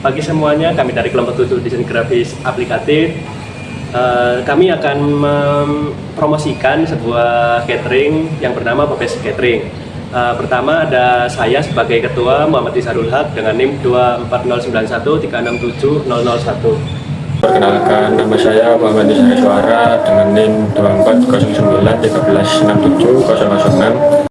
pagi semuanya, kami dari kelompok 7 desain grafis aplikatif. Kami akan mempromosikan sebuah catering yang bernama Popes Catering. Pertama ada saya sebagai ketua, Muhammad Isharul Haq, dengan NIM 24091367001. Perkenalkan, nama saya Muhammad Isharul Suara dengan NIM 24091367006.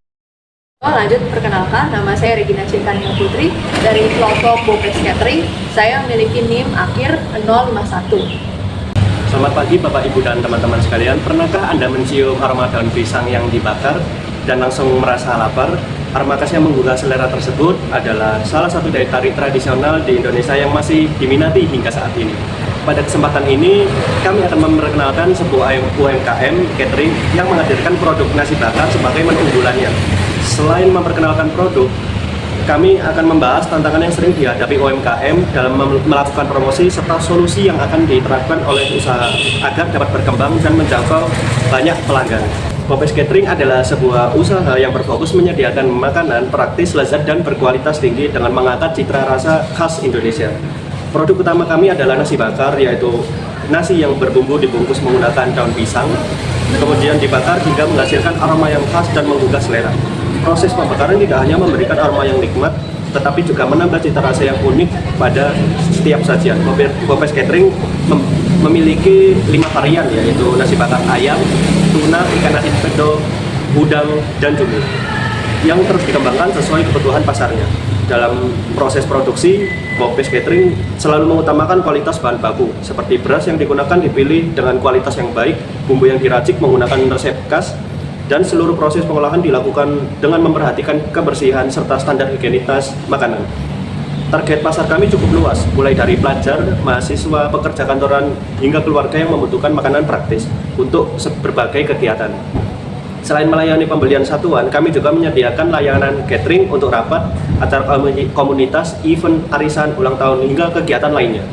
Lanjut, perkenalkan, nama saya Regina Cintania Putri dari kelompok Popes Catering. Saya memiliki NIM akhir 051. Selamat pagi Bapak Ibu dan teman-teman sekalian. Pernahkah Anda mencium aroma daun pisang yang dibakar dan langsung merasa lapar? Aroma khas yang menggugah selera tersebut adalah salah satu daya tarik tradisional di Indonesia yang masih diminati hingga saat ini. Pada kesempatan ini, kami akan memperkenalkan sebuah UMKM catering yang menghadirkan produk nasi bakar sebagai menu unggulannya. Selain memperkenalkan produk, kami akan membahas tantangan yang sering dihadapi UMKM dalam melakukan promosi serta solusi yang akan diterapkan oleh usaha agar dapat berkembang dan menjangkau banyak pelanggan. Popes Catering adalah sebuah usaha yang berfokus menyediakan makanan praktis, lezat, dan berkualitas tinggi dengan mengangkat citra rasa khas Indonesia. Produk utama kami adalah nasi bakar, yaitu nasi yang berbumbu dibungkus menggunakan daun pisang, kemudian dibakar hingga menghasilkan aroma yang khas dan menggugah selera. Proses pembakaran tidak hanya memberikan aroma yang nikmat, tetapi juga menambah cita rasa yang unik pada setiap sajian. Popes Catering memiliki 5 varian, yaitu nasi bakar ayam, tuna, ikan asin pedo, udang, dan cumi, yang terus dikembangkan sesuai kebutuhan pasarnya. Dalam proses produksi, Popes Catering selalu mengutamakan kualitas bahan baku, seperti beras yang digunakan dipilih dengan kualitas yang baik, bumbu yang diracik menggunakan resep khas, dan seluruh proses pengolahan dilakukan dengan memperhatikan kebersihan serta standar higienitas makanan. Target pasar kami cukup luas, mulai dari pelajar, mahasiswa, pekerja kantoran, hingga keluarga yang membutuhkan makanan praktis untuk berbagai kegiatan. Selain melayani pembelian satuan, kami juga menyediakan layanan catering untuk rapat, acara komunitas, event, arisan, ulang tahun, hingga kegiatan lainnya.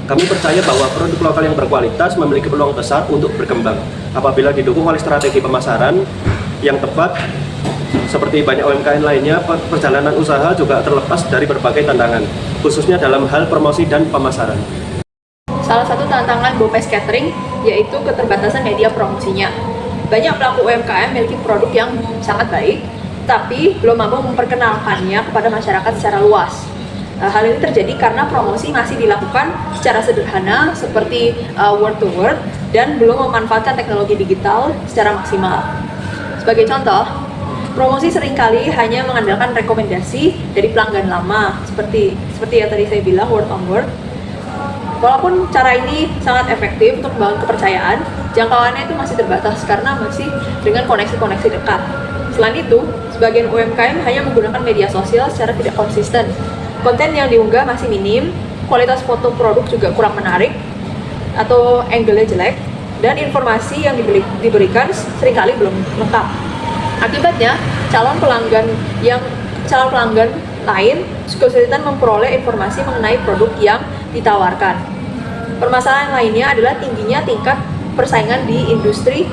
Kami percaya bahwa produk lokal yang berkualitas memiliki peluang besar untuk berkembang apabila didukung oleh strategi pemasaran yang tepat. Seperti banyak UMKM lainnya, perjalanan usaha juga terlepas dari berbagai tantangan, khususnya dalam hal promosi dan pemasaran. Salah satu tantangan Popes Catering yaitu keterbatasan media promosinya. Banyak pelaku UMKM memiliki produk yang sangat baik, tapi belum mampu memperkenalkannya kepada masyarakat secara luas. Hal ini terjadi karena promosi masih dilakukan secara sederhana seperti word to word dan belum memanfaatkan teknologi digital secara maksimal. Sebagai contoh, promosi seringkali hanya mengandalkan rekomendasi dari pelanggan lama seperti yang tadi saya bilang, word on word. Walaupun cara ini sangat efektif untuk membangun kepercayaan, jangkauannya itu masih terbatas karena masih dengan koneksi-koneksi dekat. Selain itu, sebagian UMKM hanya menggunakan media sosial secara tidak konsisten. Konten yang diunggah masih minim, kualitas foto produk juga kurang menarik atau angle-nya jelek, dan informasi yang diberikan seringkali belum lengkap. Akibatnya, calon pelanggan lain kesulitan memperoleh informasi mengenai produk yang ditawarkan. Permasalahan lainnya adalah tingginya tingkat persaingan di industri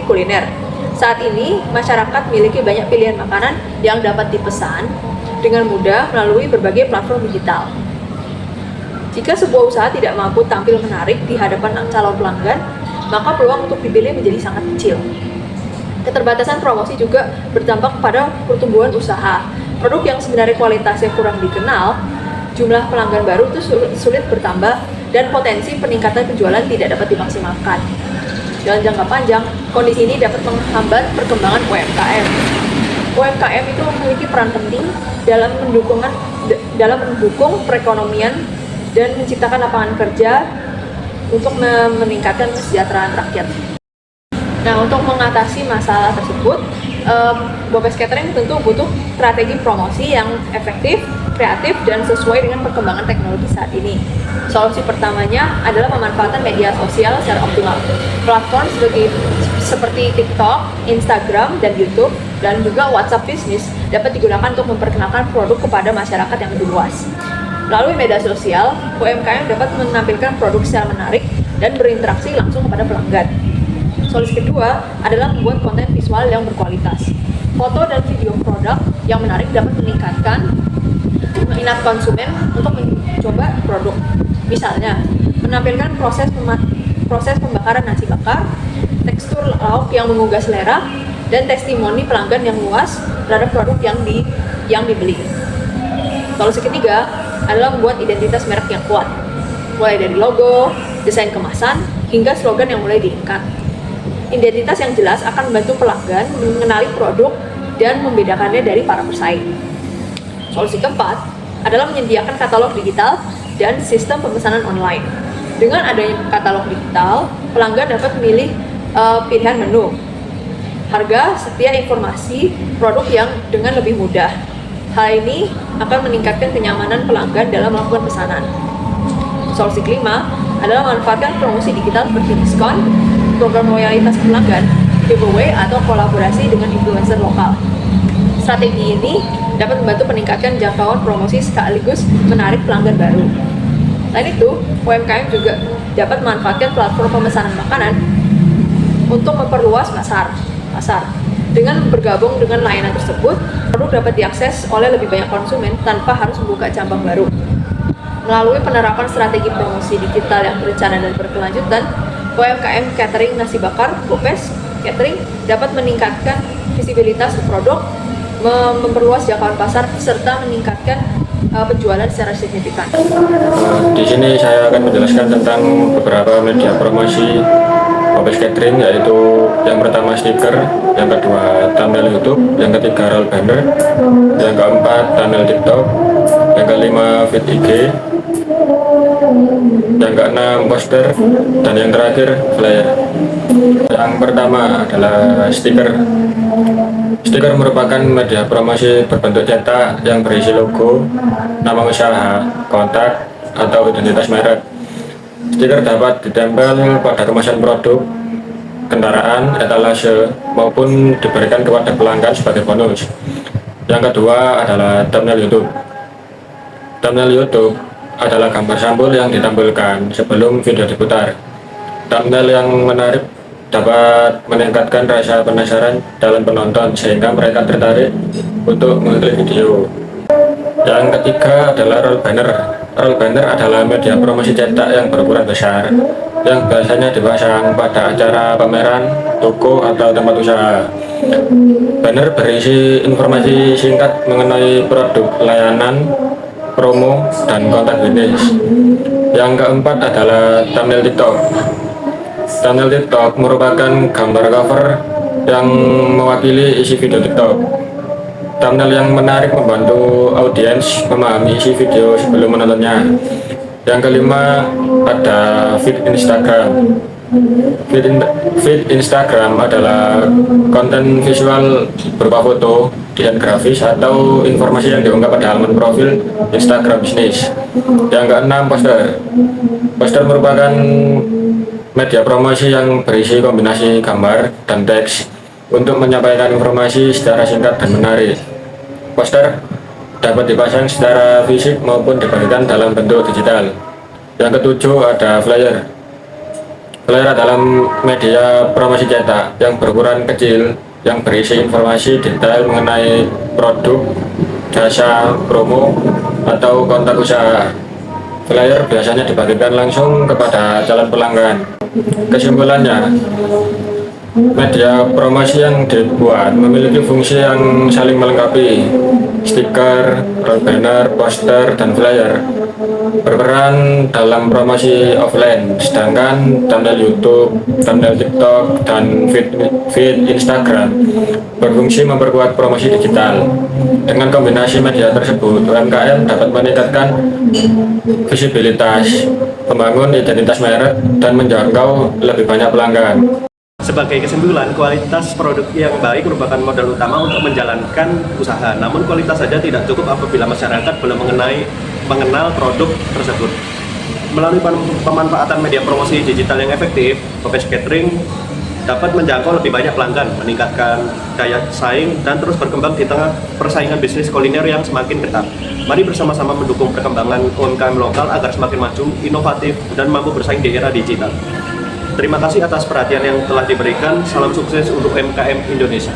kuliner. Saat ini, masyarakat memiliki banyak pilihan makanan yang dapat dipesan dengan mudah melalui berbagai platform digital. Jika sebuah usaha tidak mampu tampil menarik di hadapan calon pelanggan, maka peluang untuk dipilih menjadi sangat kecil. Keterbatasan promosi juga berdampak pada pertumbuhan usaha. Produk yang sebenarnya kualitasnya kurang dikenal, jumlah pelanggan baru itu sulit bertambah, dan potensi peningkatan penjualan tidak dapat dimaksimalkan. Dalam jangka panjang, kondisi ini dapat menghambat perkembangan UMKM. UMKM itu memiliki peran penting dalam mendukung perekonomian dan menciptakan lapangan kerja untuk meningkatkan kesejahteraan rakyat. Nah, untuk mengatasi masalah tersebut, Popes Catering tentu butuh strategi promosi yang efektif, kreatif, dan sesuai dengan perkembangan teknologi saat ini. Solusi pertamanya adalah pemanfaatan media sosial secara optimal. Platform seperti TikTok, Instagram, dan YouTube, dan juga WhatsApp Business dapat digunakan untuk memperkenalkan produk kepada masyarakat yang lebih luas. Melalui media sosial, UMKM dapat menampilkan produk secara menarik dan berinteraksi langsung kepada pelanggan. Solusi kedua adalah membuat konten visual yang berkualitas. Foto dan video produk yang menarik dapat meningkatkan mengingat konsumen untuk mencoba produk. Misalnya, menampilkan proses pembakaran nasi bakar, tekstur lauk yang menggugah selera, dan testimoni pelanggan yang luas terhadap produk yang dibeli. Solusi ketiga adalah membuat identitas merek yang kuat, mulai dari logo, desain kemasan, hingga slogan yang mulai diikat. Identitas yang jelas akan membantu pelanggan mengenali produk dan membedakannya dari para pesaing. Solusi keempat adalah menyediakan katalog digital dan sistem pemesanan online. Dengan adanya katalog digital, pelanggan dapat memilih pilihan menu, harga, setiap informasi produk yang dengan lebih mudah. Hal ini akan meningkatkan kenyamanan pelanggan dalam melakukan pesanan. Solusi kelima adalah memanfaatkan promosi digital seperti diskon, program loyalitas pelanggan, giveaway, atau kolaborasi dengan influencer lokal. Strategi ini dapat membantu meningkatkan jangkauan promosi sekaligus menarik pelanggan baru. Selain itu, UMKM juga dapat memanfaatkan platform pemesanan makanan untuk memperluas pasar. Dengan bergabung dengan layanan tersebut, produk dapat diakses oleh lebih banyak konsumen tanpa harus membuka cabang baru. Melalui penerapan strategi promosi digital yang berencana dan berkelanjutan, UMKM catering nasi bakar Gopes Catering dapat meningkatkan visibilitas produk, memperluas jangkauan pasar, serta meningkatkan penjualan secara signifikan. Di sini saya akan menjelaskan tentang beberapa media promosi Gopes Catering, yaitu yang pertama stiker, yang kedua thumbnail YouTube, yang ketiga roll banner, yang keempat thumbnail TikTok, yang kelima feed IG, yang keenam poster, dan yang terakhir flyer. Yang pertama adalah stiker. Stiker merupakan media promosi berbentuk cetak yang berisi logo, nama usaha, kontak, atau identitas merek. Stiker dapat ditempel pada kemasan produk, kendaraan, etalase, maupun diberikan kepada pelanggan sebagai bonus. Yang kedua adalah thumbnail YouTube. Thumbnail YouTube adalah gambar sampul yang ditampilkan sebelum video diputar. Thumbnail yang menarik dapat meningkatkan rasa penasaran dalam penonton sehingga mereka tertarik untuk mengklik video. Yang ketiga adalah roll banner. Roll banner adalah media promosi cetak yang berukuran besar yang biasanya dipasang pada acara pameran, toko, atau tempat usaha. Banner berisi informasi singkat mengenai produk, layanan, promo, dan kontak bisnis. Yang keempat adalah thumbnail TikTok. Thumbnail TikTok merupakan gambar cover yang mewakili isi video TikTok. Thumbnail yang menarik membantu audiens memahami isi video sebelum menontonnya. Yang kelima ada feed Instagram. Feed Instagram adalah konten visual berupa foto, desain grafis, atau informasi yang diunggah pada halaman profil Instagram bisnis. Yang keenam poster. Poster merupakan media promosi yang berisi kombinasi gambar dan teks untuk menyampaikan informasi secara singkat dan menarik. Poster dapat dipasang secara fisik maupun dibagikan dalam bentuk digital. Yang ketujuh ada flyer. Flyer adalah media promosi cetak yang berukuran kecil yang berisi informasi detail mengenai produk, jasa, promo, atau kontak usaha. Flyer biasanya dibagikan langsung kepada calon pelanggan. Kesimpulannya, media promosi yang dibuat memiliki fungsi yang saling melengkapi. Stiker, roll banner, poster, dan flyer berperan dalam promosi offline, sedangkan thumbnail YouTube, thumbnail TikTok, dan feed Instagram berfungsi memperkuat promosi digital. Dengan kombinasi media tersebut, UMKM dapat meningkatkan visibilitas, membangun identitas merek, dan menjangkau lebih banyak pelanggan. Sebagai kesimpulan, kualitas produk yang baik merupakan modal utama untuk menjalankan usaha. Namun kualitas saja tidak cukup apabila masyarakat belum mengenal produk tersebut. Melalui pemanfaatan media promosi digital yang efektif, Gopes Catering dapat menjangkau lebih banyak pelanggan, meningkatkan daya saing, dan terus berkembang di tengah persaingan bisnis kuliner yang semakin ketat. Mari bersama-sama mendukung perkembangan UMKM lokal agar semakin maju, inovatif, dan mampu bersaing di era digital. Terima kasih atas perhatian yang telah diberikan. Salam sukses untuk UMKM Indonesia.